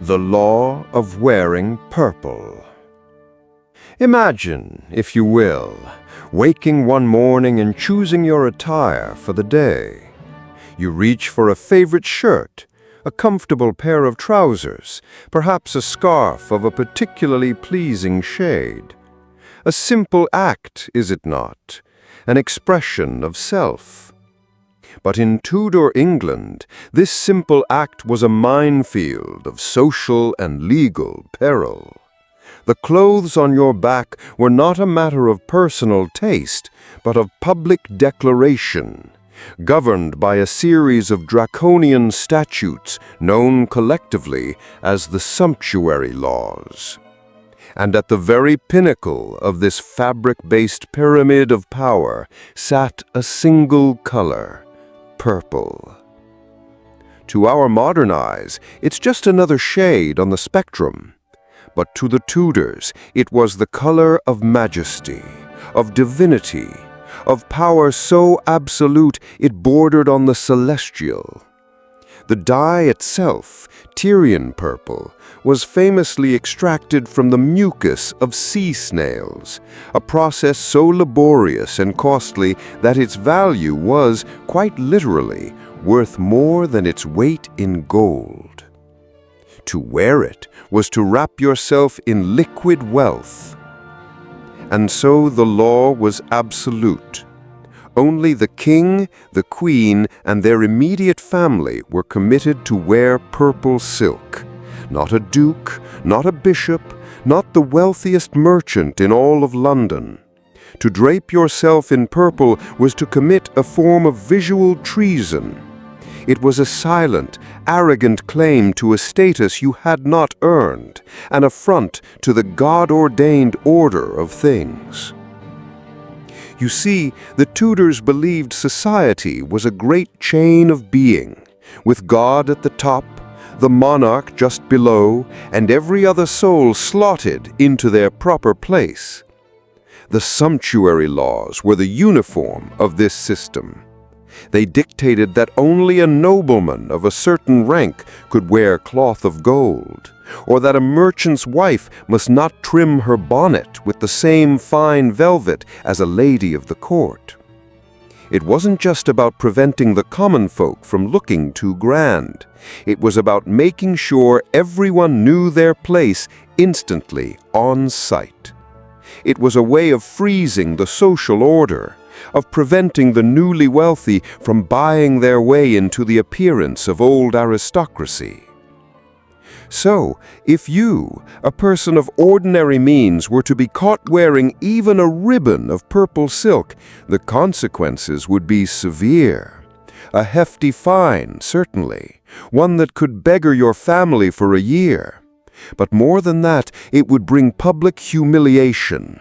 The law of wearing purple. Imagine, if you will, waking one morning and choosing your attire for the day. You reach for a favorite shirt, a comfortable pair of trousers, perhaps a scarf of a particularly pleasing shade. A simple act, is it not? An expression of self. But in Tudor England, this simple act was a minefield of social and legal peril. The clothes on your back were not a matter of personal taste, but of public declaration, governed by a series of draconian statutes known collectively as the sumptuary laws. And at the very pinnacle of this fabric-based pyramid of power sat a single color: purple. To our modern eyes, it's just another shade on the spectrum. But to the Tudors, it was the color of majesty, of divinity, of power so absolute it bordered on the celestial. The dye itself, Tyrian purple, was famously extracted from the mucus of sea snails, a process so laborious and costly that its value was, quite literally, worth more than its weight in gold. To wear it was to wrap yourself in liquid wealth. And so the law was absolute. Only the king, the queen, and their immediate family were committed to wear purple silk. Not a duke, not a bishop, not the wealthiest merchant in all of London. To drape yourself in purple was to commit a form of visual treason. It was a silent, arrogant claim to a status you had not earned, an affront to the God-ordained order of things. You see, the Tudors believed society was a great chain of being, with God at the top, the monarch just below, and every other soul slotted into their proper place. The sumptuary laws were the uniform of this system. They dictated that only a nobleman of a certain rank could wear cloth of gold, or that a merchant's wife must not trim her bonnet with the same fine velvet as a lady of the court. It wasn't just about preventing the common folk from looking too grand. It was about making sure everyone knew their place instantly, on sight. It was a way of freezing the social order, of preventing the newly wealthy from buying their way into the appearance of old aristocracy. So, if you, a person of ordinary means, were to be caught wearing even a ribbon of purple silk, the consequences would be severe. A hefty fine, certainly, one that could beggar your family for a year. But more than that, it would bring public humiliation.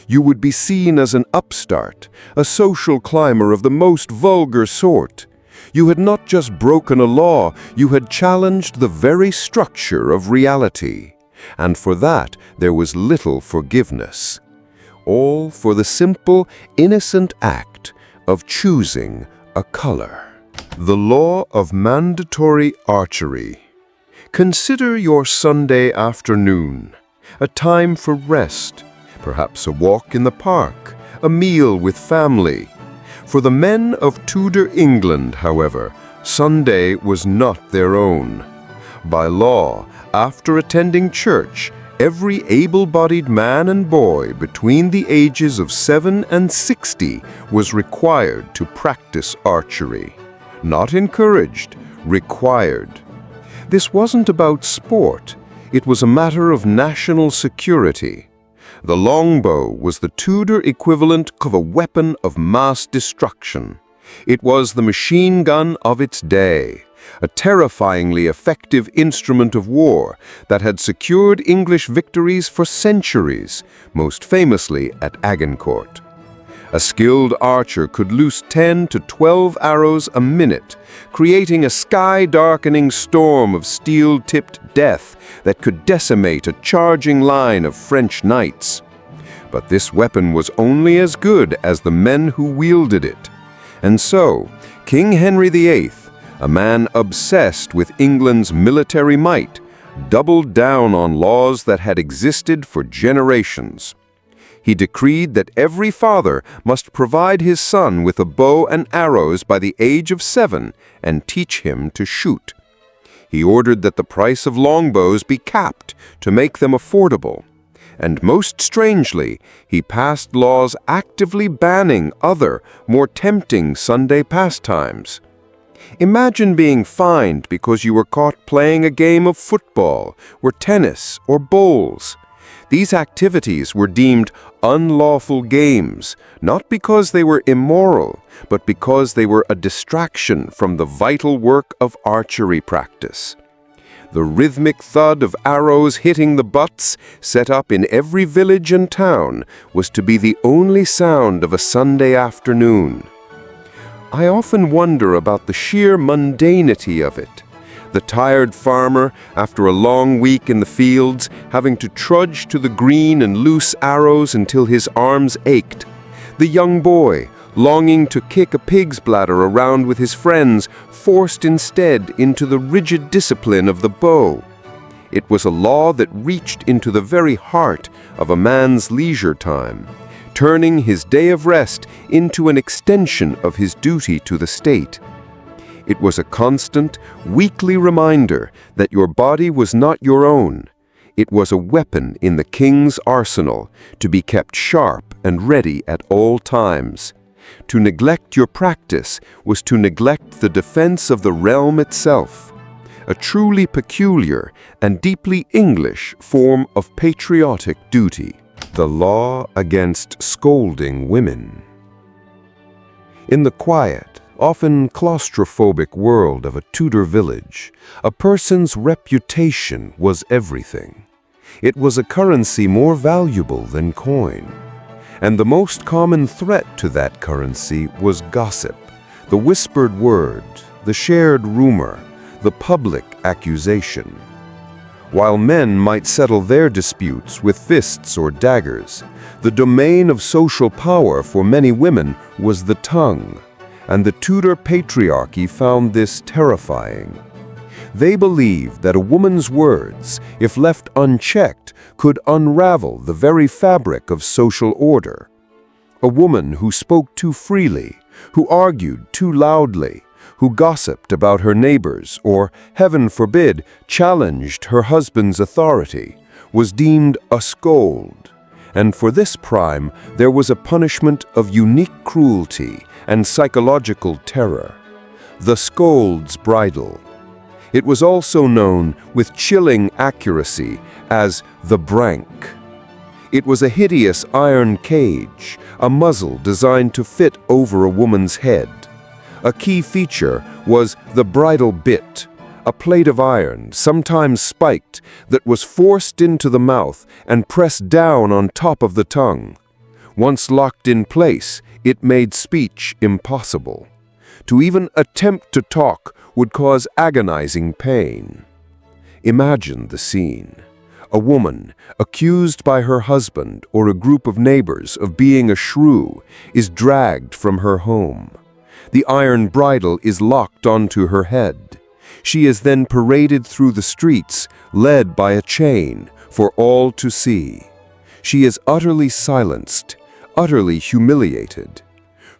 You would be seen as an upstart, a social climber of the most vulgar sort. You had not just broken a law, you had challenged the very structure of reality. And for that, there was little forgiveness. All for the simple, innocent act of choosing a color. The law of mandatory archery. Consider your Sunday afternoon, a time for rest, perhaps a walk in the park, a meal with family. For the men of Tudor England, however, Sunday was not their own. By law, after attending church, every able-bodied man and boy between the ages of 7 and 60 was required to practice archery. Not encouraged, required. This wasn't about sport. It was a matter of national security. The longbow was the Tudor equivalent of a weapon of mass destruction. It was the machine gun of its day, a terrifyingly effective instrument of war that had secured English victories for centuries, most famously at Agincourt. A skilled archer could loose 10 to 12 arrows a minute, creating a sky-darkening storm of steel-tipped death that could decimate a charging line of French knights. But this weapon was only as good as the men who wielded it. And so, King Henry VIII, a man obsessed with England's military might, doubled down on laws that had existed for generations. He decreed that every father must provide his son with a bow and arrows by the age of 7 and teach him to shoot. He ordered that the price of longbows be capped to make them affordable. And most strangely, he passed laws actively banning other, more tempting Sunday pastimes. Imagine being fined because you were caught playing a game of football, or tennis, or bowls. These activities were deemed unlawful games, not because they were immoral, but because they were a distraction from the vital work of archery practice. The rhythmic thud of arrows hitting the butts, set up in every village and town, was to be the only sound of a Sunday afternoon. I often wonder about the sheer mundanity of it. The tired farmer, after a long week in the fields, having to trudge to the green and loose arrows until his arms ached. The young boy, longing to kick a pig's bladder around with his friends, forced instead into the rigid discipline of the bow. It was a law that reached into the very heart of a man's leisure time, turning his day of rest into an extension of his duty to the state. It was a constant, weekly reminder that your body was not your own. It was a weapon in the king's arsenal to be kept sharp and ready at all times. To neglect your practice was to neglect the defense of the realm itself, a truly peculiar and deeply English form of patriotic duty. The law against scolding women. In the quiet, often claustrophobic world of a Tudor village, a person's reputation was everything. It was a currency more valuable than coin. And the most common threat to that currency was gossip, the whispered word, the shared rumor, the public accusation. While men might settle their disputes with fists or daggers, the domain of social power for many women was the tongue, and the Tudor patriarchy found this terrifying. They believed that a woman's words, if left unchecked, could unravel the very fabric of social order. A woman who spoke too freely, who argued too loudly, who gossiped about her neighbors or, heaven forbid, challenged her husband's authority, was deemed a scold. And for this crime, there was a punishment of unique cruelty and psychological terror: the scold's bridle. It was also known with chilling accuracy as the brank. It was a hideous iron cage, a muzzle designed to fit over a woman's head. A key feature was the bridle bit, a plate of iron, sometimes spiked, that was forced into the mouth and pressed down on top of the tongue. Once locked in place, it made speech impossible. To even attempt to talk would cause agonizing pain. Imagine the scene. A woman, accused by her husband or a group of neighbors of being a shrew, is dragged from her home. The iron bridle is locked onto her head. She is then paraded through the streets, led by a chain, for all to see. She is utterly silenced, utterly humiliated.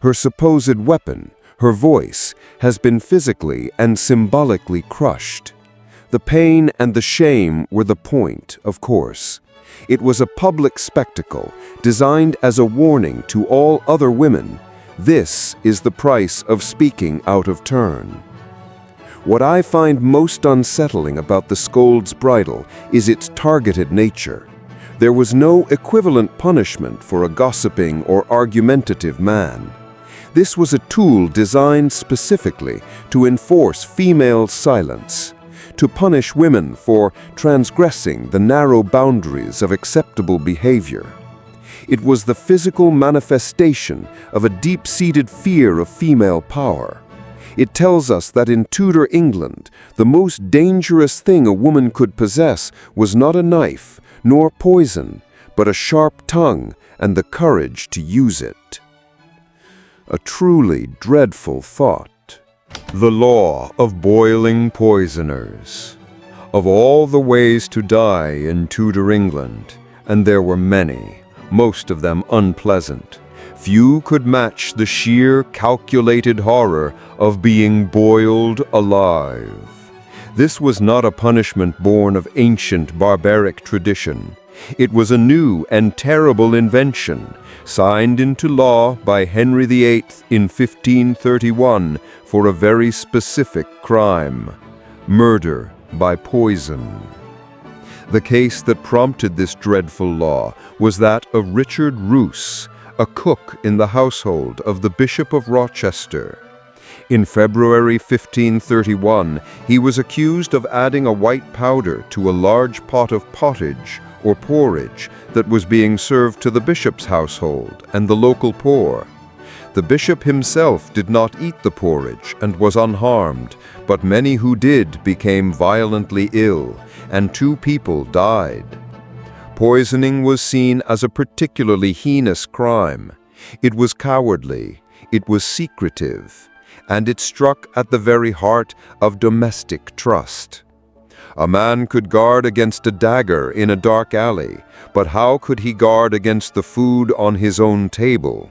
Her supposed weapon, her voice, has been physically and symbolically crushed. The pain and the shame were the point, of course. It was a public spectacle, designed as a warning to all other women. This is the price of speaking out of turn. What I find most unsettling about the scold's bridle is its targeted nature. There was no equivalent punishment for a gossiping or argumentative man. This was a tool designed specifically to enforce female silence, to punish women for transgressing the narrow boundaries of acceptable behavior. It was the physical manifestation of a deep-seated fear of female power. It tells us that in Tudor England, the most dangerous thing a woman could possess was not a knife, nor poison, but a sharp tongue and the courage to use it. A truly dreadful thought. The law of boiling poisoners. Of all the ways to die in Tudor England, and there were many, most of them unpleasant, few could match the sheer, calculated horror of being boiled alive. This was not a punishment born of ancient barbaric tradition. It was a new and terrible invention, signed into law by Henry VIII in 1531 for a very specific crime: murder by poison. The case that prompted this dreadful law was that of Richard Roos, a cook in the household of the Bishop of Rochester. In February 1531, he was accused of adding a white powder to a large pot of pottage or porridge that was being served to the bishop's household and the local poor. The bishop himself did not eat the porridge and was unharmed, but many who did became violently ill, and 2 people died. Poisoning was seen as a particularly heinous crime. It was cowardly, it was secretive, and it struck at the very heart of domestic trust. A man could guard against a dagger in a dark alley, but how could he guard against the food on his own table?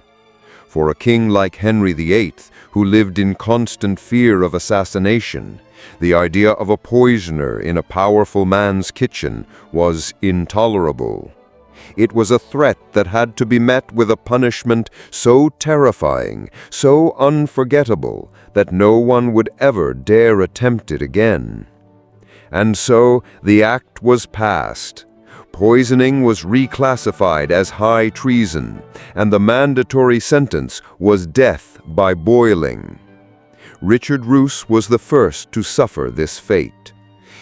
For a king like Henry VIII, who lived in constant fear of assassination, the idea of a poisoner in a powerful man's kitchen was intolerable. It was a threat that had to be met with a punishment so terrifying, so unforgettable, that no one would ever dare attempt it again. And so the act was passed. Poisoning was reclassified as high treason, and the mandatory sentence was death by boiling. Richard Roos was the first to suffer this fate.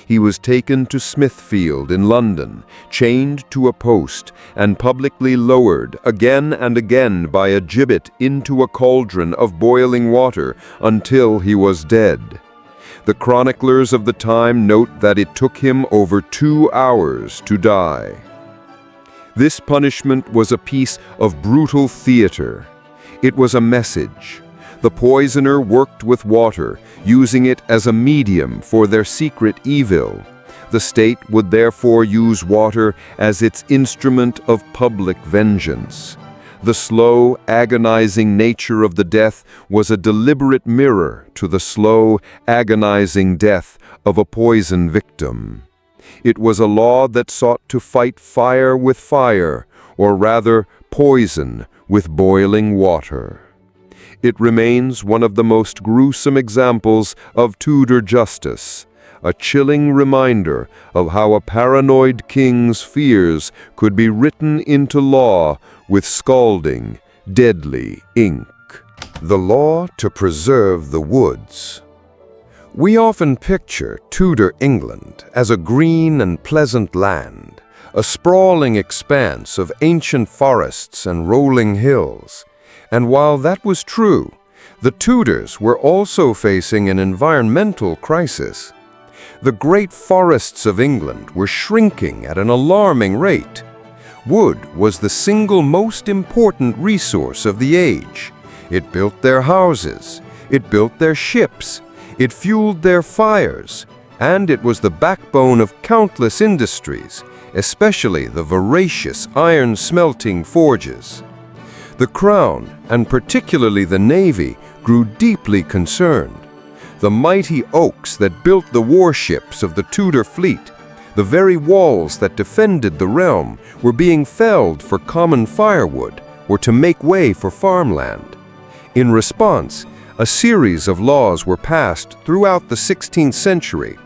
He was taken to Smithfield in London, chained to a post, and publicly lowered again and again by a gibbet into a cauldron of boiling water until he was dead. The chroniclers of the time note that it took him over 2 hours to die. This punishment was a piece of brutal theater. It was a message. The poisoner worked with water, using it as a medium for their secret evil. The state would therefore use water as its instrument of public vengeance. The slow, agonizing nature of the death was a deliberate mirror to the slow, agonizing death of a poison victim. It was a law that sought to fight fire with fire, or rather, poison with boiling water. It remains one of the most gruesome examples of Tudor justice, a chilling reminder of how a paranoid king's fears could be written into law with scalding, deadly ink. The law to preserve the woods. We often picture Tudor England as a green and pleasant land, a sprawling expanse of ancient forests and rolling hills. And while that was true, the Tudors were also facing an environmental crisis. The great forests of England were shrinking at an alarming rate. Wood was the single most important resource of the age. It built their houses, it built their ships, it fueled their fires, and it was the backbone of countless industries, especially the voracious iron-smelting forges. The Crown, and particularly the Navy, grew deeply concerned. The mighty oaks that built the warships of the Tudor fleet, the very walls that defended the realm, were being felled for common firewood or to make way for farmland. In response, a series of laws were passed throughout the 16th century,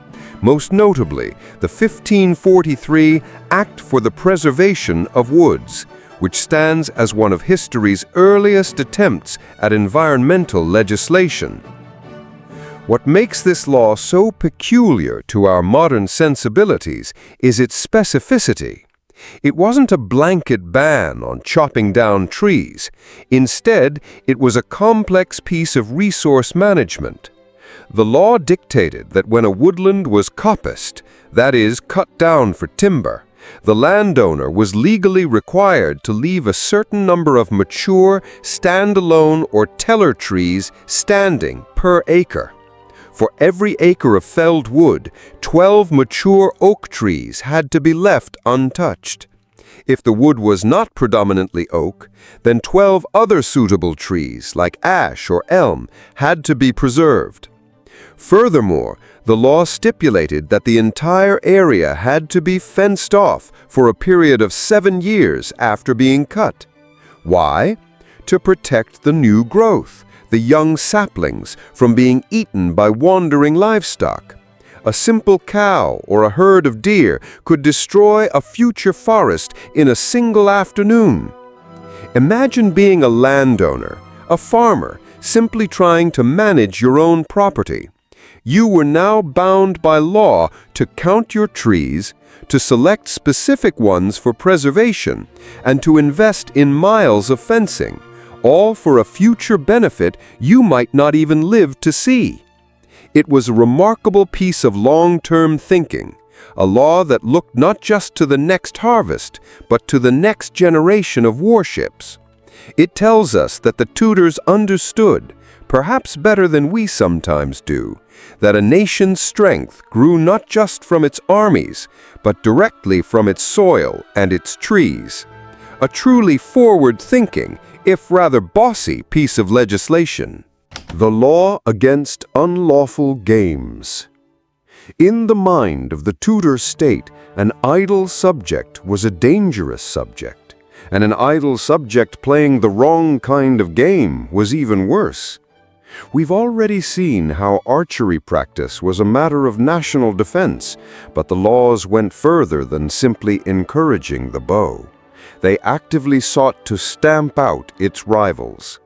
most notably the 1543 Act for the Preservation of Woods, which stands as one of history's earliest attempts at environmental legislation. What makes this law so peculiar to our modern sensibilities is its specificity. It wasn't a blanket ban on chopping down trees. Instead, it was a complex piece of resource management. The law dictated that when a woodland was coppiced, that is, cut down for timber, the landowner was legally required to leave a certain number of mature, standalone, or teller trees standing per acre. For every acre of felled wood, 12 mature oak trees had to be left untouched. If the wood was not predominantly oak, then 12 other suitable trees, like ash or elm, had to be preserved. Furthermore, the law stipulated that the entire area had to be fenced off for a period of 7 years after being cut. Why? To protect the new growth, the young saplings, from being eaten by wandering livestock. A simple cow or a herd of deer could destroy a future forest in a single afternoon. Imagine being a landowner, a farmer, simply trying to manage your own property. You were now bound by law to count your trees, to select specific ones for preservation, and to invest in miles of fencing, all for a future benefit you might not even live to see. It was a remarkable piece of long-term thinking, a law that looked not just to the next harvest, but to the next generation of warships. It tells us that the Tudors understood, perhaps better than we sometimes do, that a nation's strength grew not just from its armies, but directly from its soil and its trees. A truly forward-thinking, if rather bossy, piece of legislation. The law against unlawful games. In the mind of the Tudor state, an idle subject was a dangerous subject, and an idle subject playing the wrong kind of game was even worse. We've already seen how archery practice was a matter of national defense, but the laws went further than simply encouraging the bow. They actively sought to stamp out its rivals.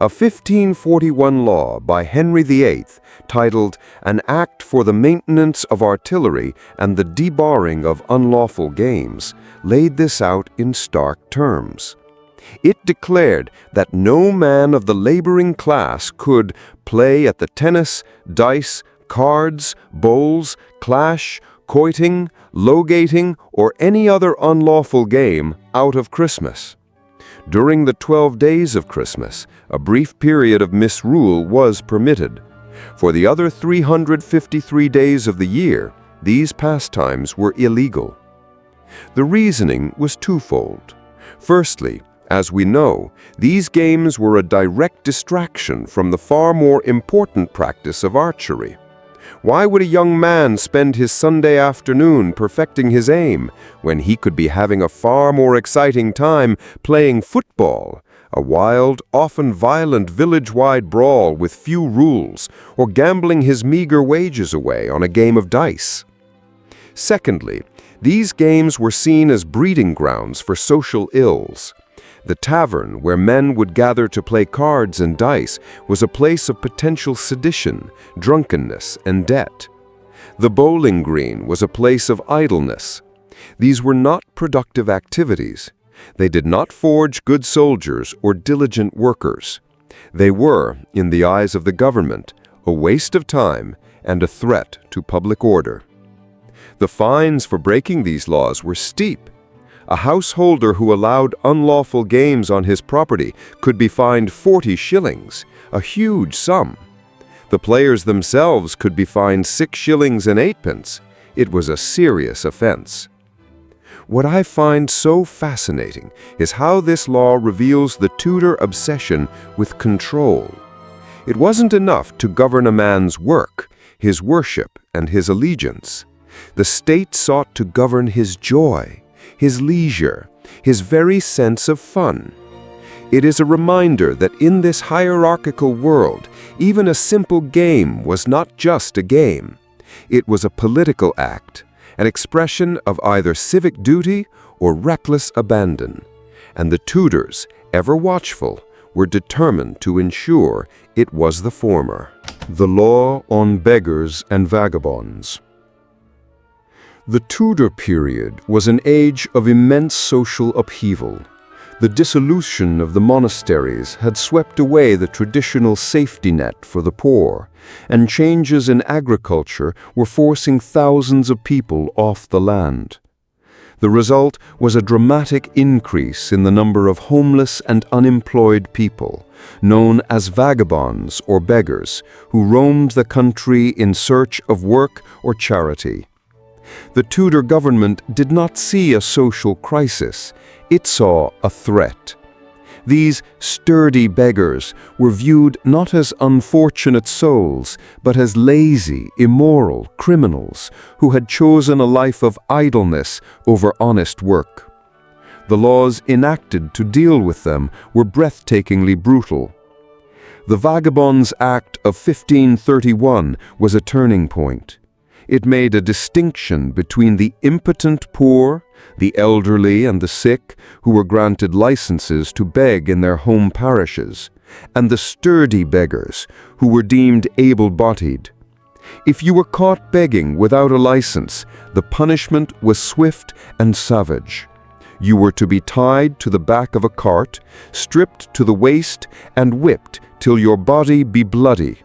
A 1541 law by Henry VIII, titled An Act for the Maintenance of Artillery and the Debarring of Unlawful Games, laid this out in stark terms. It declared that no man of the laboring class could play at the tennis, dice, cards, bowls, clash, quoiting, logating, or any other unlawful game out of Christmas. During the 12 days of Christmas, a brief period of misrule was permitted. For the other 353 days of the year, these pastimes were illegal. The reasoning was twofold. Firstly, as we know, these games were a direct distraction from the far more important practice of archery. Why would a young man spend his Sunday afternoon perfecting his aim when he could be having a far more exciting time playing football, a wild, often violent village-wide brawl with few rules, or gambling his meager wages away on a game of dice? Secondly, these games were seen as breeding grounds for social ills. The tavern, where men would gather to play cards and dice, was a place of potential sedition, drunkenness, and debt. The bowling green was a place of idleness. These were not productive activities. They did not forge good soldiers or diligent workers. They were, in the eyes of the government, a waste of time and a threat to public order. The fines for breaking these laws were steep. A householder who allowed unlawful games on his property could be fined 40 shillings, a huge sum. The players themselves could be fined 6 shillings and 8 pence. It was a serious offense. What I find so fascinating is how this law reveals the Tudor obsession with control. It wasn't enough to govern a man's work, his worship, and his allegiance. The state sought to govern his joy, his leisure, his very sense of fun. It is a reminder that in this hierarchical world, even a simple game was not just a game. It was a political act, an expression of either civic duty or reckless abandon. And the Tudors, ever watchful, were determined to ensure it was the former. The law on beggars and vagabonds. The Tudor period was an age of immense social upheaval. The dissolution of the monasteries had swept away the traditional safety net for the poor, and changes in agriculture were forcing thousands of people off the land. The result was a dramatic increase in the number of homeless and unemployed people, known as vagabonds or beggars, who roamed the country in search of work or charity. The Tudor government did not see a social crisis, it saw a threat. These sturdy beggars were viewed not as unfortunate souls, but as lazy, immoral criminals who had chosen a life of idleness over honest work. The laws enacted to deal with them were breathtakingly brutal. The Vagabonds Act of 1531 was a turning point. It made a distinction between the impotent poor, the elderly and the sick, who were granted licenses to beg in their home parishes, and the sturdy beggars, who were deemed able-bodied. If you were caught begging without a license, the punishment was swift and savage. You were to be tied to the back of a cart, stripped to the waist, and whipped till your body be bloody.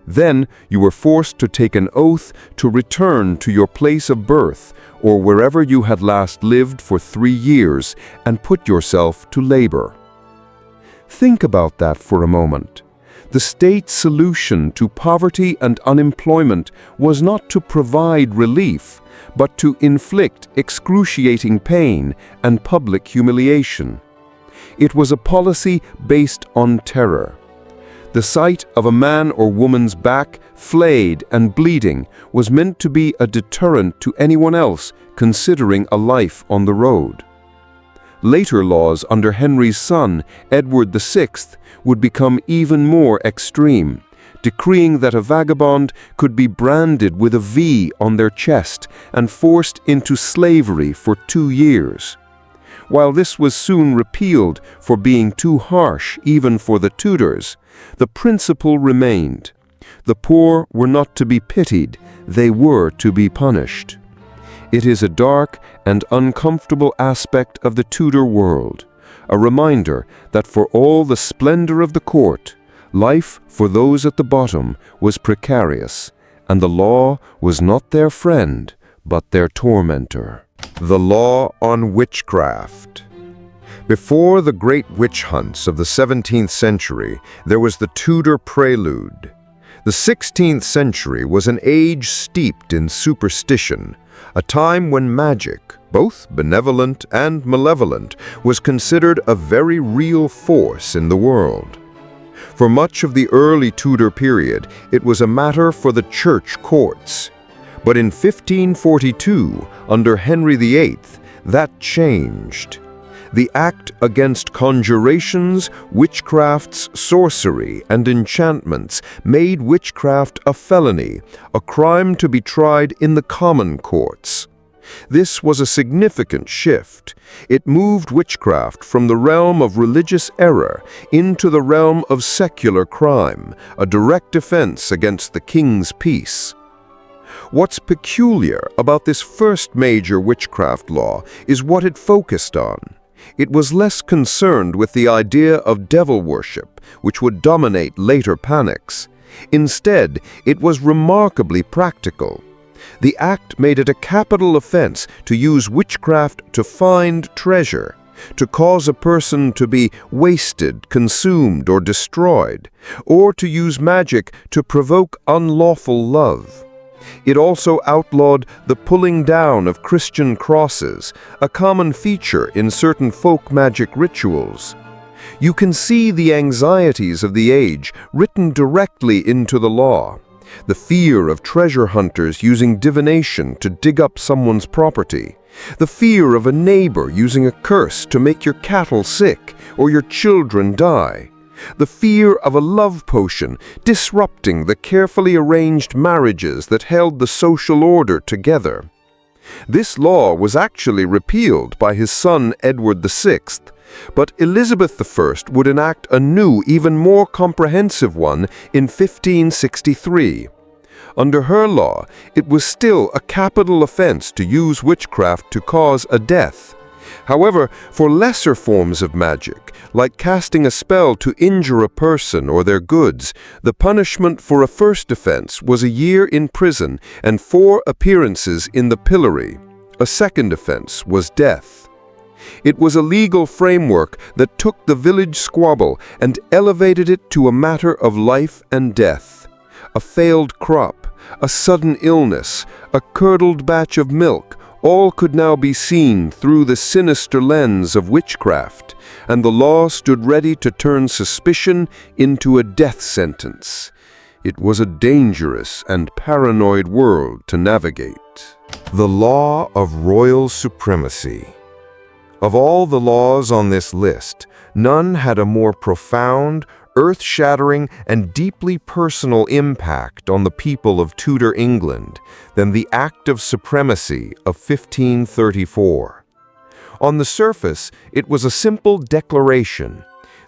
Then you were forced to take an oath to return to your place of birth or wherever you had last lived for 3 years and put yourself to labor. Think about that for a moment. The state's solution to poverty and unemployment was not to provide relief, but to inflict excruciating pain and public humiliation. It was a policy based on terror. The sight of a man or woman's back, flayed and bleeding, was meant to be a deterrent to anyone else considering a life on the road. Later laws under Henry's son, Edward VI, would become even more extreme, decreeing that a vagabond could be branded with a V on their chest and forced into slavery for 2 years. While this was soon repealed for being too harsh even for the Tudors, the principle remained. The poor were not to be pitied, they were to be punished. It is a dark and uncomfortable aspect of the Tudor world, a reminder that for all the splendor of the court, life for those at the bottom was precarious, and the law was not their friend, but their tormentor. The law on witchcraft. Before the great witch hunts of the 17th century, there was the Tudor prelude. The 16th century was an age steeped in superstition, a time when magic, both benevolent and malevolent, was considered a very real force in the world. For much of the early Tudor period, it was a matter for the church courts. But in 1542, under Henry VIII, that changed. The Act Against Conjurations, Witchcrafts, Sorcery, and Enchantments made witchcraft a felony, a crime to be tried in the common courts. This was a significant shift. It moved witchcraft from the realm of religious error into the realm of secular crime, a direct offense against the king's peace. What's peculiar about this first major witchcraft law is what it focused on. It was less concerned with the idea of devil worship, which would dominate later panics. Instead, it was remarkably practical. The act made it a capital offense to use witchcraft to find treasure, to cause a person to be wasted, consumed, or destroyed, or to use magic to provoke unlawful love. It also outlawed the pulling down of Christian crosses, a common feature in certain folk magic rituals. You can see the anxieties of the age written directly into the law. The fear of treasure hunters using divination to dig up someone's property. The fear of a neighbor using a curse to make your cattle sick or your children die. The fear of a love potion disrupting the carefully arranged marriages that held the social order together. This law was actually repealed by his son Edward VI, but Elizabeth I would enact a new, even more comprehensive one in 1563. Under her law, it was still a capital offense to use witchcraft to cause a death. However, for lesser forms of magic, like casting a spell to injure a person or their goods, the punishment for a first offense was a year in prison and 4 appearances in the pillory, A second offense was death. It was a legal framework that took the village squabble and elevated it to a matter of life and death. A failed crop, a sudden illness, a curdled batch of milk, all could now be seen through the sinister lens of witchcraft, and the law stood ready to turn suspicion into a death sentence. It was a dangerous and paranoid world to navigate. The law of royal supremacy. Of all the laws on this list, none had a more profound, earth-shattering, and deeply personal impact on the people of Tudor England than the Act of Supremacy of 1534. On the surface, it was a simple declaration.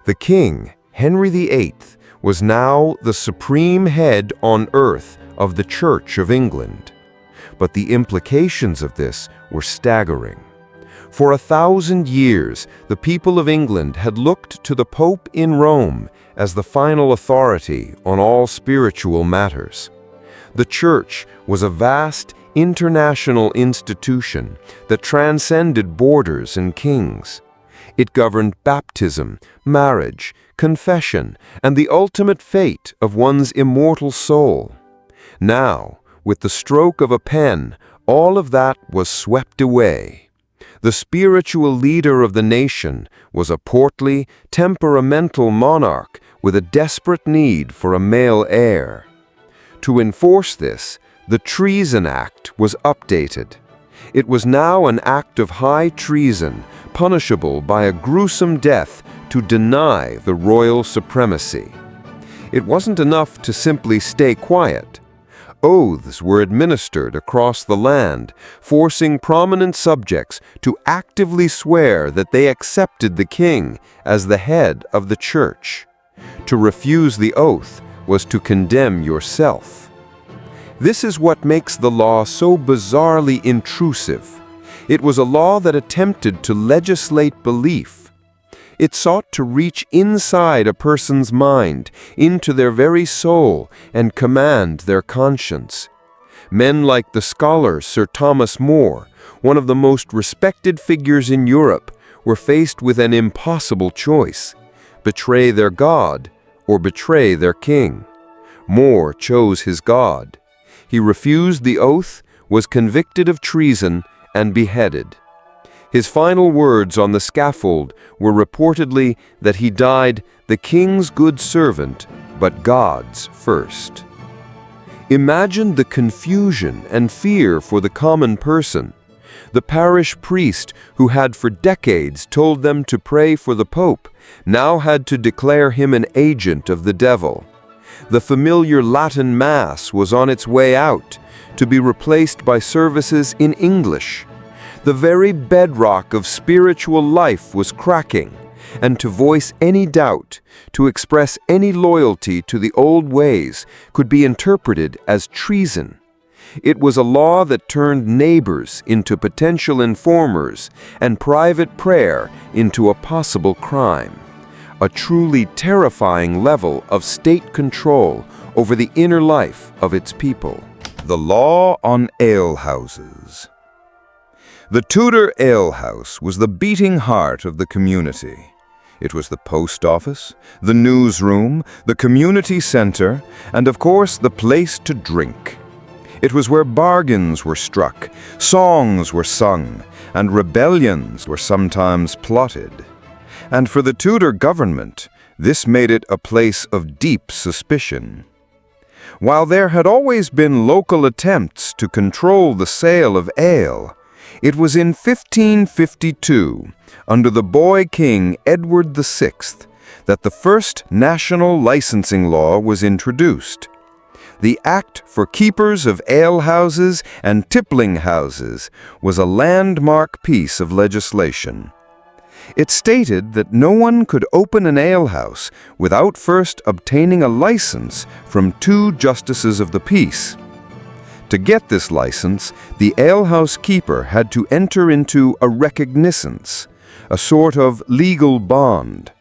The king, Henry VIII, was now the supreme head on earth of the Church of England. But the implications of this were staggering. For 1,000 years, the people of England had looked to the Pope in Rome as the final authority on all spiritual matters. The Church was a vast, international institution that transcended borders and kings. It governed baptism, marriage, confession, and the ultimate fate of one's immortal soul. Now, with the stroke of a pen, all of that was swept away. The spiritual leader of the nation was a portly, temperamental monarch with a desperate need for a male heir. To enforce this, the Treason Act was updated. It was now an act of high treason, punishable by a gruesome death to deny the royal supremacy. It wasn't enough to simply stay quiet. Oaths were administered across the land, forcing prominent subjects to actively swear that they accepted the king as the head of the church. To refuse the oath was to condemn yourself. This is what makes the law so bizarrely intrusive. It was a law that attempted to legislate belief. It sought to reach inside a person's mind, into their very soul, and command their conscience. Men like the scholar Sir Thomas More, one of the most respected figures in Europe, were faced with an impossible choice: betray their God or betray their king. More chose his God. He refused the oath, was convicted of treason, and beheaded. His final words on the scaffold were reportedly that he died the king's good servant, but God's first. Imagine the confusion and fear for the common person. The parish priest, who had for decades told them to pray for the Pope, now had to declare him an agent of the devil. The familiar Latin Mass was on its way out, to be replaced by services in English. The very bedrock of spiritual life was cracking, and to voice any doubt, to express any loyalty to the old ways, could be interpreted as treason. It was a law that turned neighbors into potential informers and private prayer into a possible crime. A truly terrifying level of state control over the inner life of its people. The law on alehouses. The Tudor alehouse was the beating heart of the community. It was the post office, the newsroom, the community center, and of course the place to drink. It was where bargains were struck, songs were sung, and rebellions were sometimes plotted. And for the Tudor government, this made it a place of deep suspicion. While there had always been local attempts to control the sale of ale, it was in 1552, under the boy king Edward VI, that the first national licensing law was introduced. The Act for Keepers of Alehouses and Tippling Houses was a landmark piece of legislation. It stated that no one could open an alehouse without first obtaining a license from 2 justices of the peace. To get this license, the alehouse keeper had to enter into a recognisance, a sort of legal bond.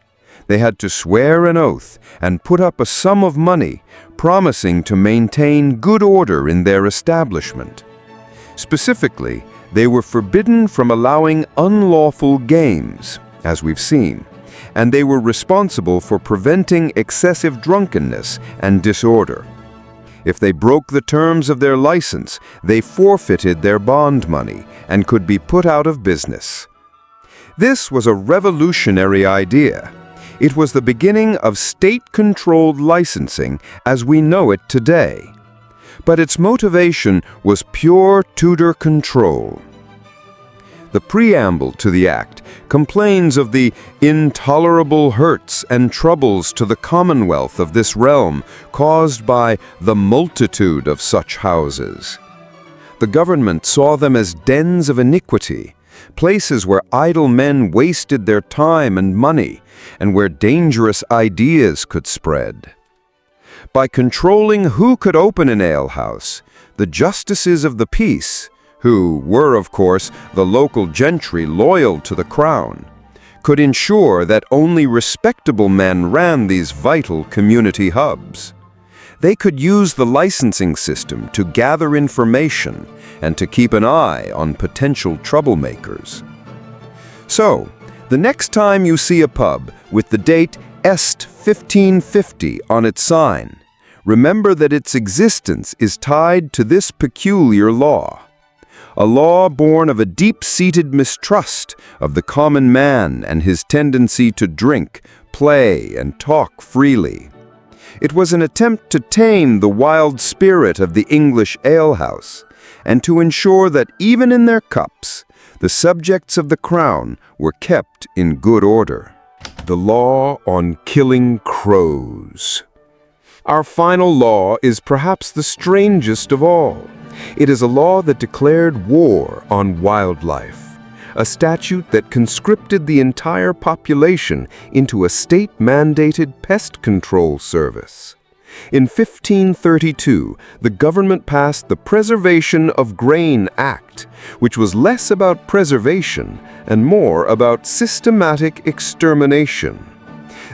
They had to swear an oath and put up a sum of money, promising to maintain good order in their establishment. Specifically, They were forbidden from allowing unlawful games, as we've seen, and they were responsible for preventing excessive drunkenness and disorder. If they broke the terms of their license, they forfeited their bond money and could be put out of business. This was a revolutionary idea. It was the beginning of state-controlled licensing as we know it today. But its motivation was pure Tudor control. The preamble to the Act complains of the intolerable hurts and troubles to the commonwealth of this realm caused by the multitude of such houses. The government saw them as dens of iniquity, places where idle men wasted their time and money, and where dangerous ideas could spread. By controlling who could open an alehouse, the justices of the peace, who were, of course, the local gentry loyal to the crown, could ensure that only respectable men ran these vital community hubs. They could use the licensing system to gather information and to keep an eye on potential troublemakers. So, the next time you see a pub with the date Est 1550 on its sign, remember that its existence is tied to this peculiar law. A law born of a deep-seated mistrust of the common man and his tendency to drink, play, and talk freely. It was an attempt to tame the wild spirit of the English alehouse, and to ensure that even in their cups, the subjects of the crown were kept in good order. The law on killing crows. Our final law is perhaps the strangest of all. It is a law that declared war on wildlife, a statute that conscripted the entire population into a state-mandated pest control service. In 1532, the government passed the Preservation of Grain Act, which was less about preservation and more about systematic extermination.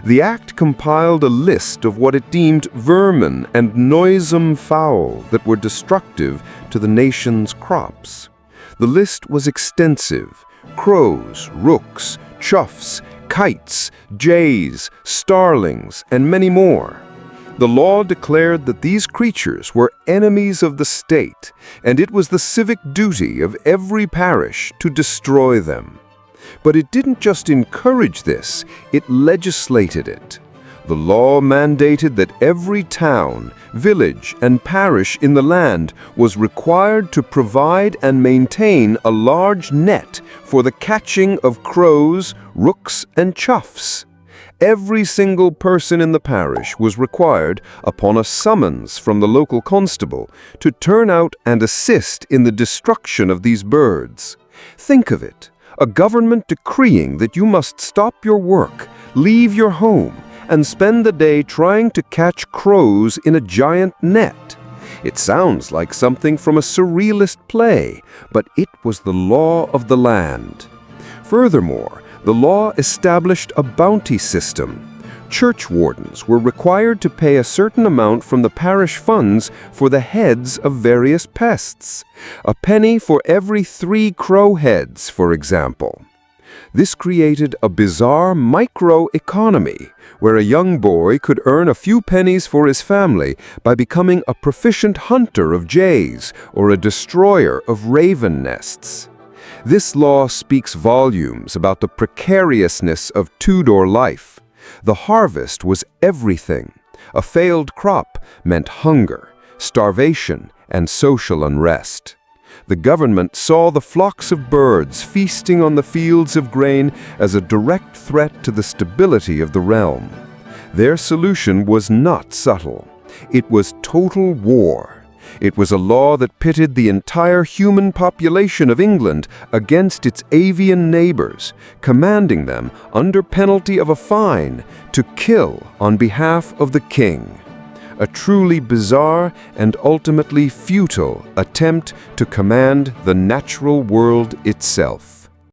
The act compiled a list of what it deemed vermin and noisome fowl that were destructive to the nation's crops. The list was extensive: crows, rooks, choughs, kites, jays, starlings, and many more. The law declared that these creatures were enemies of the state, and it was the civic duty of every parish to destroy them. But it didn't just encourage this, it legislated it. The law mandated that every town, village, and parish in the land was required to provide and maintain a large net for the catching of crows, rooks, and choughs. Every single person in the parish was required, upon a summons from the local constable, to turn out and assist in the destruction of these birds. Think of it. A government decreeing that you must stop your work, leave your home, and spend the day trying to catch crows in a giant net. It sounds like something from a surrealist play, but it was the law of the land. Furthermore, the law established a bounty system. Church wardens were required to pay a certain amount from the parish funds for the heads of various pests. A penny for every 3 crow heads, for example. This created a bizarre micro-economy, where a young boy could earn a few pennies for his family by becoming a proficient hunter of jays or a destroyer of raven nests. This law speaks volumes about the precariousness of Tudor life. The harvest was everything. A failed crop meant hunger, starvation, and social unrest. The government saw the flocks of birds feasting on the fields of grain as a direct threat to the stability of the realm. Their solution was not subtle. It was total war. It was a law that pitted the entire human population of England against its avian neighbors, commanding them, under penalty of a fine, to kill on behalf of the king. A truly bizarre and ultimately futile attempt to command the natural world itself.